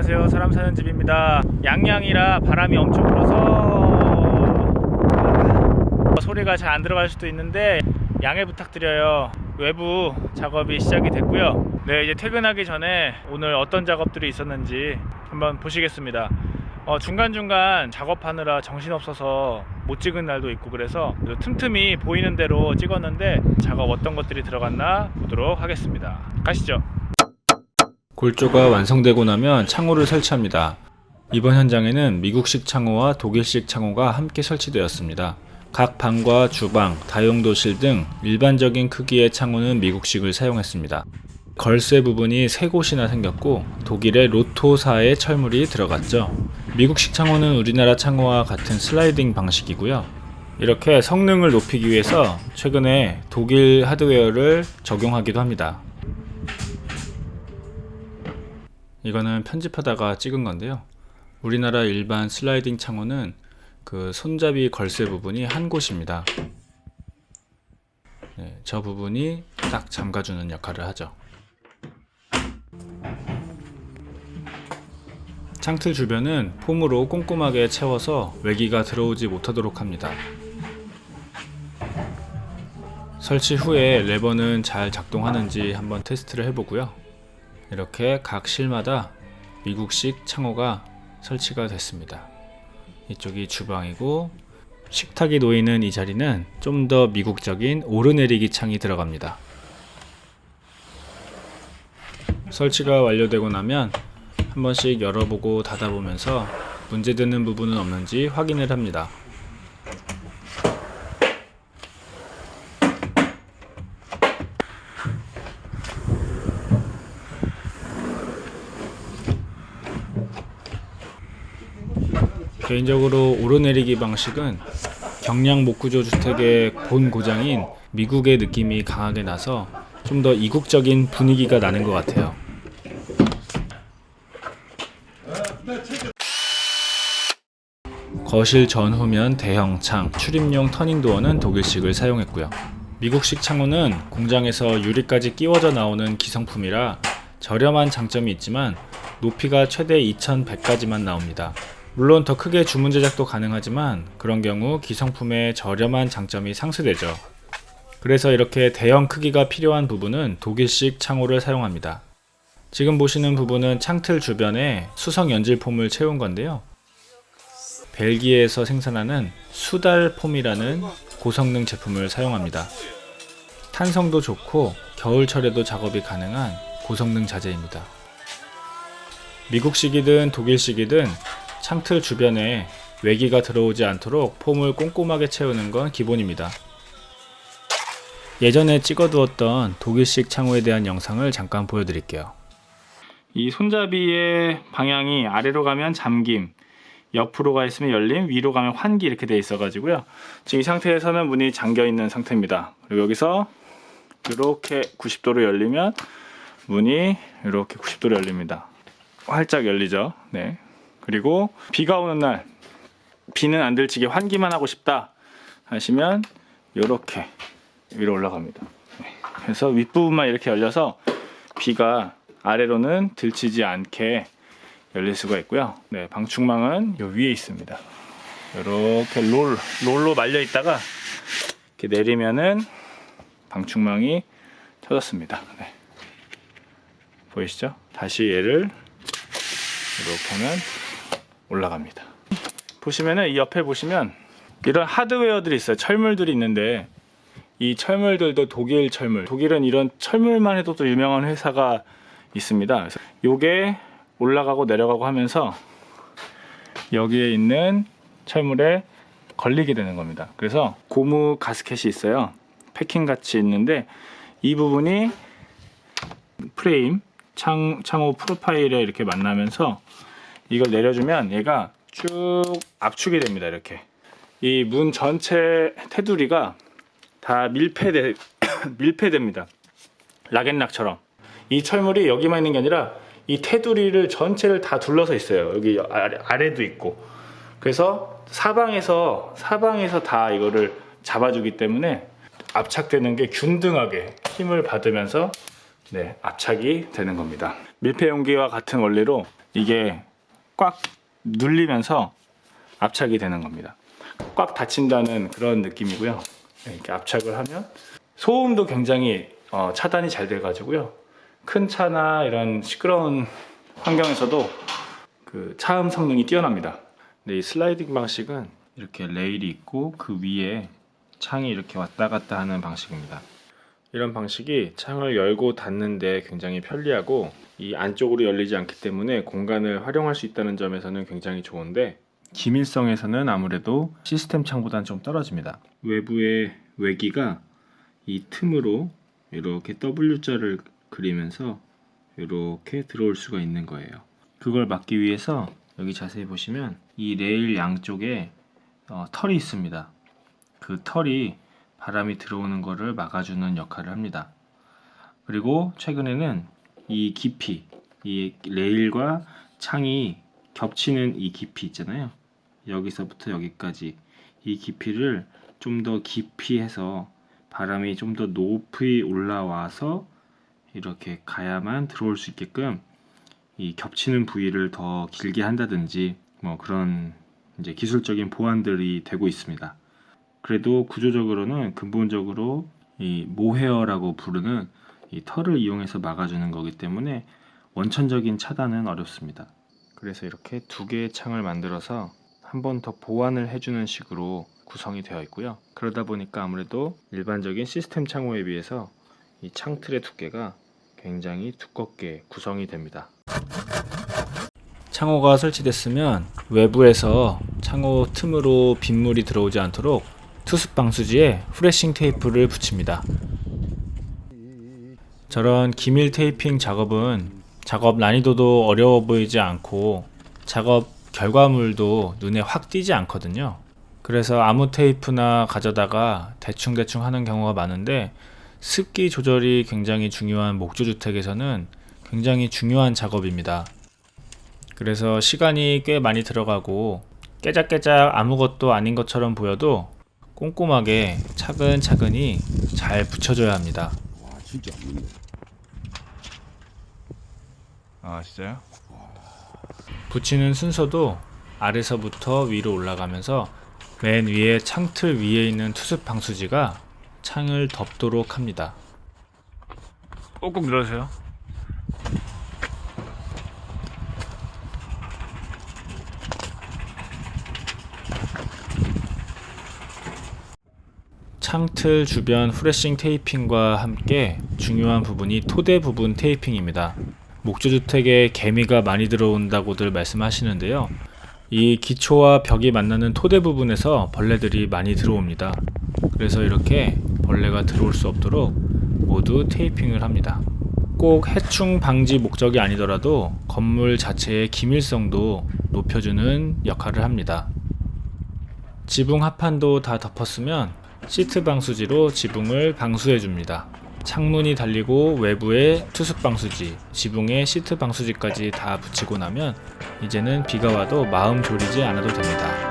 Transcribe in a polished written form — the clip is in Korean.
안녕하세요. 사람 사는 집입니다. 양양이라 바람이 엄청 불어서 소리가 잘 안 들어갈 수도 있는데 양해 부탁드려요. 외부 작업이 시작이 됐고요. 네, 이제 퇴근하기 전에 오늘 어떤 작업들이 있었는지 한번 보시겠습니다. 중간중간 작업하느라 정신없어서 못 찍은 날도 있고 그래서 틈틈이 보이는 대로 찍었는데 작업 어떤 것들이 들어갔나 보도록 하겠습니다. 가시죠. 골조가 완성되고 나면 창호를 설치합니다. 이번 현장에는 미국식 창호와 독일식 창호가 함께 설치되었습니다. 각 방과 주방, 다용도실 등 일반적인 크기의 창호는 미국식을 사용했습니다. 걸쇠 부분이 3곳이나 생겼고 독일의 로토사의 철물이 들어갔죠. 미국식 창호는 우리나라 창호와 같은 슬라이딩 방식이고요. 이렇게 성능을 높이기 위해서 최근에 독일 하드웨어를 적용하기도 합니다. 이거는 편집하다가 찍은 건데요. 우리나라 일반 슬라이딩 창호는 그 손잡이 걸쇠 부분이 한 곳입니다. 네, 저 부분이 딱 잠가주는 역할을 하죠. 창틀 주변은 폼으로 꼼꼼하게 채워서 외기가 들어오지 못하도록 합니다. 설치 후에 레버는 잘 작동하는지 한번 테스트를 해보고요. 이렇게 각 실마다 미국식 창호가 설치가 됐습니다. 이쪽이 주방이고 식탁이 놓이는 이 자리는 좀 더 미국적인 오르내리기 창이 들어갑니다. 설치가 완료되고 나면 한 번씩 열어보고 닫아보면서 문제되는 부분은 없는지 확인을 합니다. 개인적으로 오르내리기 방식은 경량 목구조 주택의 본 고장인 미국의 느낌이 강하게 나서 좀 더 이국적인 분위기가 나는 것 같아요. 거실 전후면 대형 창, 출입용 터닝도어는 독일식을 사용했고요. 미국식 창호는 공장에서 유리까지 끼워져 나오는 기성품이라 저렴한 장점이 있지만 높이가 최대 2100까지만 나옵니다. 물론 더 크게 주문 제작도 가능하지만 그런 경우 기성품의 저렴한 장점이 상쇄되죠. 그래서 이렇게 대형 크기가 필요한 부분은 독일식 창호를 사용합니다. 지금 보시는 부분은 창틀 주변에 수성 연질폼을 채운 건데요. 벨기에에서 생산하는 수달폼이라는 고성능 제품을 사용합니다. 탄성도 좋고 겨울철에도 작업이 가능한 고성능 자재입니다. 미국식이든 독일식이든 창틀 주변에 외기가 들어오지 않도록 폼을 꼼꼼하게 채우는 건 기본입니다. 예전에 찍어두었던 독일식 창호에 대한 영상을 잠깐 보여드릴게요. 이 손잡이의 방향이 아래로 가면 잠김, 옆으로 가 있으면 열림, 위로 가면 환기 이렇게 되어 있어 가지고요. 지금 이 상태에서는 문이 잠겨 있는 상태입니다. 그리고 여기서 이렇게 90도로 열리면 문이 이렇게 90도로 열립니다. 활짝 열리죠. 네. 그리고 비가 오는 날 비는 안 들치게 환기만 하고 싶다 하시면 이렇게 위로 올라갑니다. 그래서 윗부분만 이렇게 열려서 비가 아래로는 들치지 않게 열릴 수가 있고요. 네, 방충망은 요 위에 있습니다. 이렇게 롤로 말려 있다가 이렇게 내리면은 방충망이 터졌습니다. 네. 보이시죠? 다시 얘를 이렇게 하면 올라갑니다. 보시면은 이 옆에 보시면 이런 하드웨어들이 있어요. 철물들이 있는데 이 철물들도 독일 철물. 독일은 이런 철물만 해도 또 유명한 회사가 있습니다. 그래서 요게 올라가고 내려가고 하면서 여기에 있는 철물에 걸리게 되는 겁니다. 그래서 고무 가스켓이 있어요. 패킹 같이 있는데 이 부분이 프레임 창호 프로파일에 이렇게 만나면서 이걸 내려주면 얘가 쭉 압축이 됩니다. 이렇게 이 문 전체 테두리가 다 밀폐됩니다. 락앤락처럼. 이 철물이 여기만 있는 게 아니라 이 테두리를 전체를 다 둘러서 있어요. 여기 아래도 있고. 그래서 사방에서 다 이거를 잡아주기 때문에 압착되는 게 균등하게 힘을 받으면서 압착이 되는 겁니다. 밀폐 용기와 같은 원리로 이게 꽉 눌리면서 압착이 되는 겁니다. 꽉 닫힌다는 그런 느낌이고요. 이렇게 압착을 하면 소음도 굉장히 차단이 잘 돼가지고요. 큰 차나 이런 시끄러운 환경에서도 그 차음 성능이 뛰어납니다. 근데 이 슬라이딩 방식은 이렇게 레일이 있고 그 위에 창이 이렇게 왔다 갔다 하는 방식입니다. 이런 방식이 창을 열고 닫는데 굉장히 편리하고 이 안쪽으로 열리지 않기 때문에 공간을 활용할 수 있다는 점에서는 굉장히 좋은데, 기밀성에서는 아무래도 시스템 창보다는 좀 떨어집니다. 외부의 외기가 이 틈으로 이렇게 W자를 그리면서 이렇게 들어올 수가 있는 거예요. 그걸 막기 위해서 여기 자세히 보시면 이 레일 양쪽에 털이 있습니다. 그 털이 바람이 들어오는 것을 막아주는 역할을 합니다. 그리고 최근에는 이 깊이, 이 레일과 창이 겹치는 이 깊이 있잖아요. 여기서부터 여기까지 이 깊이를 좀 더 깊이 해서 바람이 좀 더 높이 올라와서 이렇게 가야만 들어올 수 있게끔 이 겹치는 부위를 더 길게 한다든지 뭐 그런 이제 기술적인 보완들이 되고 있습니다. 그래도 구조적으로는 근본적으로 이 모헤어라고 부르는 이 털을 이용해서 막아주는 거기 때문에 원천적인 차단은 어렵습니다. 그래서 이렇게 두 개의 창을 만들어서 한 번 더 보완을 해주는 식으로 구성이 되어 있고요. 그러다 보니까 아무래도 일반적인 시스템 창호에 비해서 이 창틀의 두께가 굉장히 두껍게 구성이 됩니다. 창호가 설치됐으면 외부에서 창호 틈으로 빗물이 들어오지 않도록 투습 방수지에 프레싱 테이프를 붙입니다. 저런 기밀 테이핑 작업은 작업 난이도도 어려워 보이지 않고 작업 결과물도 눈에 확 띄지 않거든요. 그래서 아무 테이프나 가져다가 대충대충 하는 경우가 많은데, 습기 조절이 굉장히 중요한 목조주택에서는 굉장히 중요한 작업입니다. 그래서 시간이 꽤 많이 들어가고 깨작깨작 아무것도 아닌 것처럼 보여도 꼼꼼하게 차근차근히 잘 붙여줘야 합니다. 와, 진짜. 아, 진짜요? 붙이는 순서도 아래서부터 위로 올라가면서 맨 위에 창틀 위에 있는 투습 방수지가 창을 덮도록 합니다. 꼭꼭 눌러주세요. 창틀 주변 프레싱 테이핑과 함께 중요한 부분이 토대 부분 테이핑입니다. 목조주택에 개미가 많이 들어온다고들 말씀하시는데요. 이 기초와 벽이 만나는 토대 부분에서 벌레들이 많이 들어옵니다. 그래서 이렇게 벌레가 들어올 수 없도록 모두 테이핑을 합니다. 꼭 해충 방지 목적이 아니더라도 건물 자체의 기밀성도 높여주는 역할을 합니다. 지붕 하판도 다 덮었으면 시트 방수지로 지붕을 방수해줍니다. 창문이 달리고 외부에 투습 방수지, 지붕에 시트 방수지까지 다 붙이고 나면 이제는 비가 와도 마음 졸이지 않아도 됩니다.